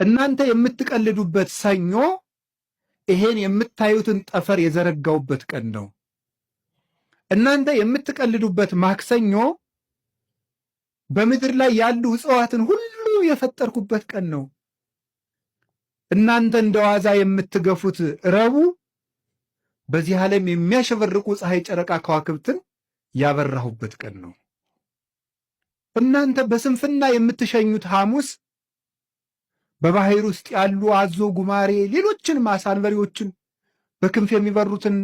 እናንተ የምትቀልዱበት ሰኞ ይሄን የምታዩትን ጠፈር የዘረጋውበት ቀን ነው። እናንተ የምትቀልዱበት ማክሰኞ በምድር ላይ ያሉ እጽዋትን ሁሉ የፈጠርኩበት ቀን ነው። እናንተ እንደዋዛ የምትገፉት ረቡዕ በዚህ ዓለም የሚያሸበርቁ ፀሐይ፣ ጨረቃ፣ ከዋክብትን ያበራሁበት ቀን ነው። እናንተ በስንፍና የምትሸኙት ሐሙስ በባህር ውስጥ ያሉ አዞ፣ ጉማሬ፣ ሌሎችን ማሳ አንበሪዎችን፣ በክንፍ የሚበሩትን፣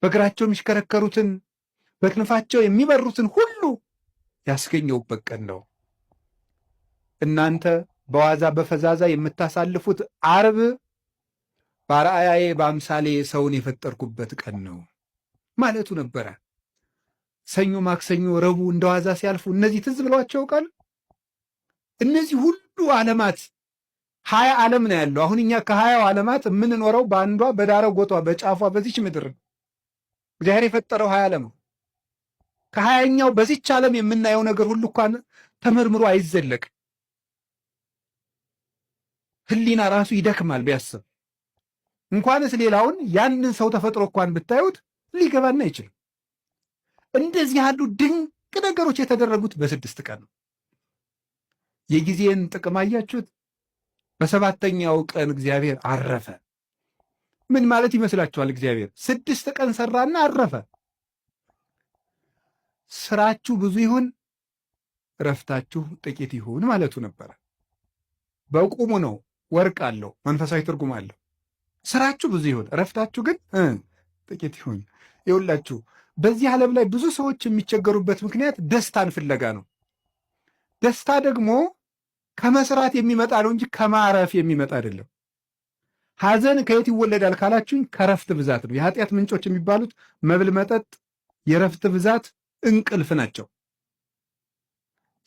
በእግራቸው የሚሽከረከሩትን፣ በክንፋቸው የሚበሩትን ሁሉ ያስገኘውበት ቀን ነው። እናንተ በዋዛ በፈዛዛ የምታሳልፉት ዓርብ በአርአያዬ በአምሳሌ ሰውን የፈጠርኩበት ቀን ነው ማለቱ ነበረ። ሰኞ፣ ማክሰኞ፣ ረቡዕ እንደዋዛ ሲያልፉ እነዚህ ትዝ ብለዋቸው ያውቃሉ? እነዚህ ሁሉ ዓለማት 20 ዓለም ነው ያለው። አሁን እኛ ከ20 ዓለማት የምንኖረው በአንዷ በዳረ ጎጧ በጫፏ በዚች ምድር እግዚአብሔር የፈጠረው 20 ዓለም ነው። ከ20ኛው በዚች ዓለም የምናየው ነገር ሁሉ እንኳን ተመርምሮ አይዘለቅ። ህሊና ራሱ ይደክማል ቢያስብ። እንኳንስ ሌላውን ያንን ሰው ተፈጥሮ እንኳን ብታዩት ሊገባና አይችልም። እንደዚህ ያሉ ድንቅ ነገሮች የተደረጉት በ6 ቀን ነው። የጊዜን ጥቅም አያችሁት? በሰባተኛው ቀን እግዚአብሔር አረፈ። ምን ማለት ይመስላችኋል? እግዚአብሔር 6 ቀን ሰራና አረፈ። ስራችሁ ብዙ ይሁን እረፍታችሁ ጥቂት ይሁን ማለቱ ነበረ። በቁሙ ነው። ወርቅ አለው፣ መንፈሳዊ ትርጉም አለው። ስራችሁ ብዙ ይሁን እረፍታችሁ ግን ጥቂት ይሁን። ይኸውላችሁ በዚህ ዓለም ላይ ብዙ ሰዎች የሚቸገሩበት ምክንያት ደስታን ፍለጋ ነው። ደስታ ደግሞ ከመስራት የሚመጣ ነው እንጂ ከማረፍ የሚመጣ አይደለም። ሐዘን ከየት ይወለዳል ካላችሁኝ ከረፍት ብዛት ነው። የኃጢአት ምንጮች የሚባሉት መብል፣ መጠጥ፣ የረፍት ብዛት፣ እንቅልፍ ናቸው።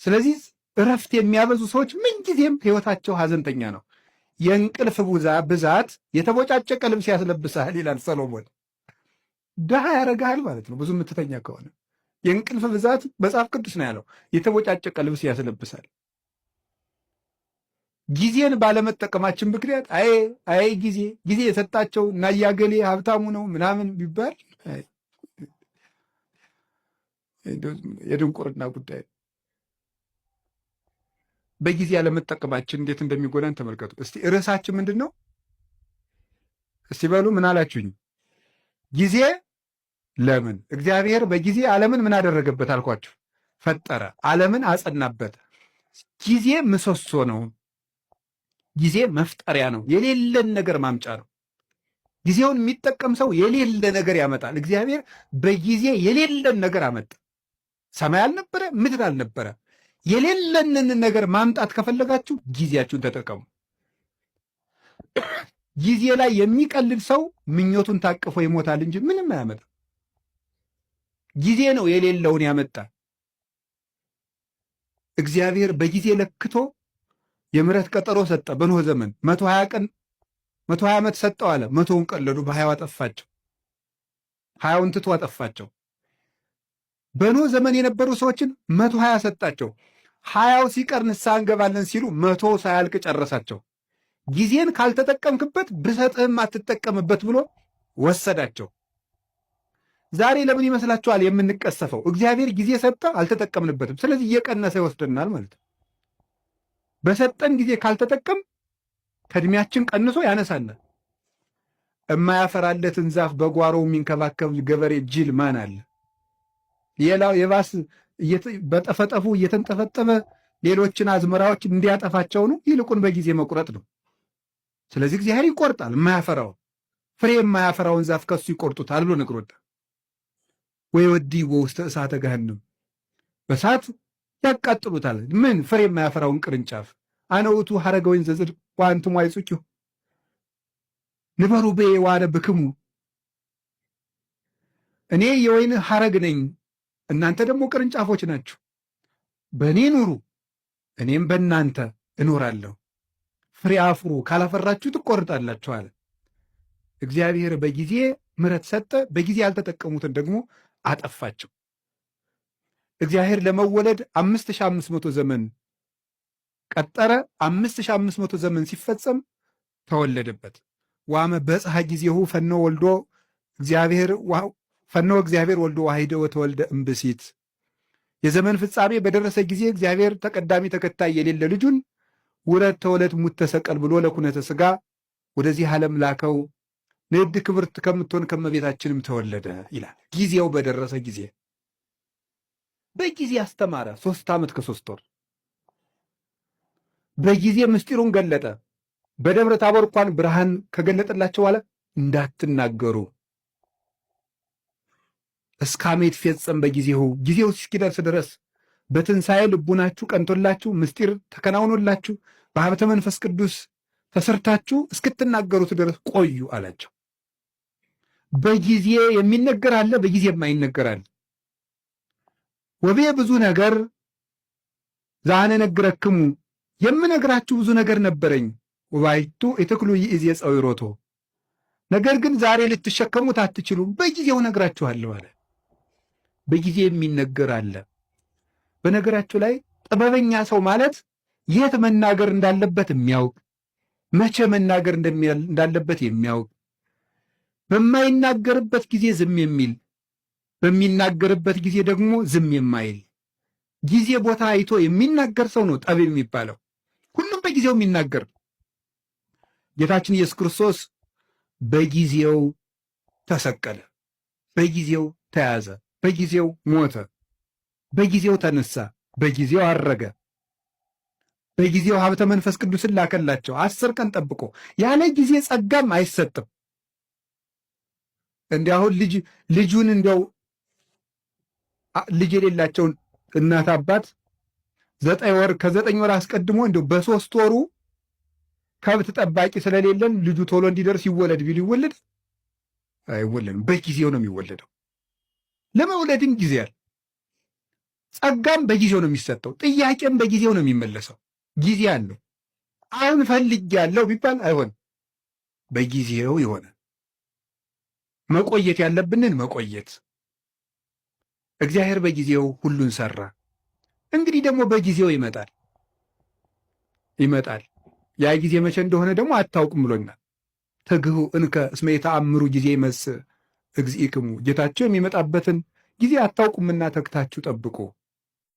ስለዚህ እረፍት የሚያበዙ ሰዎች ምንጊዜም ሕይወታቸው ሐዘንተኛ ነው። የእንቅልፍ ብዛት የተቦጫጨቀ ልብስ ያስለብሳል ይላል ሰሎሞን። ድሃ ያደርግሃል ማለት ነው ብዙ የምትተኛ ከሆነ። የእንቅልፍ ብዛት መጽሐፍ ቅዱስ ነው ያለው፣ የተቦጫጨቀ ልብስ ያስለብሳል። ጊዜን ባለመጠቀማችን ምክንያት አይ ጊዜ የሰጣቸው እና እያገሌ ሀብታሙ ነው ምናምን ቢባል የድንቁርና ጉዳይ። በጊዜ ያለመጠቀማችን እንዴት እንደሚጎዳን ተመልከቱ። እስቲ ርዕሳችን ምንድን ነው? እስቲ በሉ ምን አላችሁኝ? ጊዜ ለምን? እግዚአብሔር በጊዜ ዓለምን ምን አደረገበት አልኳችሁ? ፈጠረ፣ ዓለምን አጸናበት። ጊዜ ምሰሶ ነው። ጊዜ መፍጠሪያ ነው። የሌለን ነገር ማምጫ ነው። ጊዜውን የሚጠቀም ሰው የሌለ ነገር ያመጣል። እግዚአብሔር በጊዜ የሌለን ነገር አመጣ። ሰማይ አልነበረ፣ ምድር አልነበረ። የሌለንን ነገር ማምጣት ከፈለጋችሁ ጊዜያችሁን ተጠቀሙ። ጊዜ ላይ የሚቀልድ ሰው ምኞቱን ታቅፎ ይሞታል እንጂ ምንም አያመጣም። ጊዜ ነው የሌለውን ያመጣ። እግዚአብሔር በጊዜ ለክቶ የምሕረት ቀጠሮ ሰጠ። በኖህ ዘመን 120 ቀን 120 ዓመት ሰጠው አለ። 100ውን ቀለዱ፣ በ20 አጠፋቸው። 20ውን ትቶ አጠፋቸው። በኖህ ዘመን የነበሩ ሰዎችን 120 ሰጣቸው። 20ው ሲቀር ንስሐ እንገባለን ሲሉ 100 ሳያልቅ ጨረሳቸው። ጊዜን ካልተጠቀምክበት ብሰጥህም አትጠቀምበት ብሎ ወሰዳቸው። ዛሬ ለምን ይመስላችኋል የምንቀሰፈው? እግዚአብሔር ጊዜ ሰጠ፣ አልተጠቀምንበትም። ስለዚህ እየቀነሰ ይወስደናል ማለት ነው። በሰጠን ጊዜ ካልተጠቀም ከእድሜያችን ቀንሶ ያነሳናል። የማያፈራለትን ዛፍ በጓሮው የሚንከባከብ ገበሬ ጅል ማን አለ? ሌላው የባስ በጠፈጠፉ እየተንጠፈጠፈ ሌሎችን አዝመራዎች እንዲያጠፋቸው ነው። ይልቁን በጊዜ መቁረጥ ነው። ስለዚህ እግዚአብሔር ይቆርጣል። የማያፈራውን ፍሬ የማያፈራውን ዛፍ ከሱ ይቆርጡታል ብሎ ነግሮታል። ወይ ወዲህ ውስተ እሳተ ገሃነም፣ በእሳት ያቃጥሉታል። ምን ፍሬ የማያፈራውን ቅርንጫፍ። አነ ውእቱ ሐረገ ወይን ዘጽድቅ ወአንትሙ አይጹቂሁ ንበሩ በየ ወአነብክሙ። እኔ የወይን ሐረግ ነኝ፣ እናንተ ደግሞ ቅርንጫፎች ናችሁ። በእኔ ኑሩ፣ እኔም በእናንተ እኖራለሁ። ፍሬ አፍሩ፣ ካላፈራችሁ ትቆርጣላችሁ አለ። እግዚአብሔር በጊዜ ምሕረት ሰጠ፣ በጊዜ ያልተጠቀሙትን ደግሞ አጠፋቸው። እግዚአብሔር ለመወለድ 5500 ዘመን ቀጠረ። 5500 ዘመን ሲፈጸም ተወለደበት። ዋመ በጽሐ ጊዜሁ ፈኖ እግዚአብሔር ወልዶ ዋሂደ ወተወልደ እምብእሲት። የዘመን ፍጻሜ በደረሰ ጊዜ እግዚአብሔር ተቀዳሚ ተከታይ የሌለ ልጁን ውረድ ተወለድ ሙት ተሰቀል ብሎ ለኩነተ ሥጋ ወደዚህ ዓለም ላከው። ንዕድ ክብርት ከምትሆን ከመቤታችንም ተወለደ ይላል። ጊዜው በደረሰ ጊዜ በጊዜ አስተማረ። 3 ዓመት ከ3 ወር በጊዜ ምስጢሩን ገለጠ። በደብረ ታቦር እንኳን ብርሃን ከገለጠላቸው በኋላ እንዳትናገሩ እስካሜት ፈጸም በጊዜው ጊዜው እስኪደርስ ድረስ በትንሣኤ ልቡናችሁ ቀንቶላችሁ ምስጢር ተከናውኖላችሁ በሀብተ መንፈስ ቅዱስ ተሰርታችሁ እስክትናገሩት ድረስ ቆዩ አላቸው። በጊዜ የሚነገር አለ፣ በጊዜ የማይነገር አለ። ወቤ ብዙ ነገር ዛነ ነግረክሙ የምነግራችሁ ብዙ ነገር ነበረኝ። ወባይቱ ኢትክሉ ይእዜ ጸዊሮቶ ነገር ግን ዛሬ ልትሸከሙት አትችሉም፣ በጊዜው ነግራችኋለሁ አለ። በጊዜ የሚነገር አለ። በነገራችሁ ላይ ጥበበኛ ሰው ማለት የት መናገር እንዳለበት የሚያውቅ፣ መቼ መናገር እንዳለበት የሚያውቅ፣ በማይናገርበት ጊዜ ዝም የሚል፣ በሚናገርበት ጊዜ ደግሞ ዝም የማይል፣ ጊዜ ቦታ አይቶ የሚናገር ሰው ነው ጠቢብ የሚባለው። ሁሉም በጊዜው የሚናገር። ጌታችን ኢየሱስ ክርስቶስ በጊዜው ተሰቀለ፣ በጊዜው ተያዘ፣ በጊዜው ሞተ፣ በጊዜው ተነሳ፣ በጊዜው አረገ፣ በጊዜው ሀብተ መንፈስ ቅዱስን ላከላቸው 10 ቀን ጠብቆ። ያለ ጊዜ ጸጋም አይሰጥም። እንዲያሁን ልጁን እንዲያው ልጅ የሌላቸውን እናት አባት 9 ወር ከ9 ወር አስቀድሞ እንዲያው በ3 ወሩ ከብት ጠባቂ ስለሌለን ልጁ ቶሎ እንዲደርስ ይወለድ ቢሉ ይወለድ አይወለድም። በጊዜው ነው የሚወለደው። ለመውለድም ጊዜ አለ። ጸጋም በጊዜው ነው የሚሰጠው። ጥያቄም በጊዜው ነው የሚመለሰው። ጊዜ አለው። አሁን ፈልጌያለሁ ቢባል አይሆንም፣ በጊዜው ይሆናል። መቆየት ያለብንን መቆየት። እግዚአብሔር በጊዜው ሁሉን ሰራ። እንግዲህ ደግሞ በጊዜው ይመጣል። ያ ጊዜ መቼ እንደሆነ ደግሞ አታውቅም ብሎናል። ተግሁ እንከ እስመ የተአምሩ ጊዜ ይመጽእ እግዚእክሙ፣ ጌታቸው የሚመጣበትን ጊዜ አታውቁምና ተግታችሁ ጠብቁ።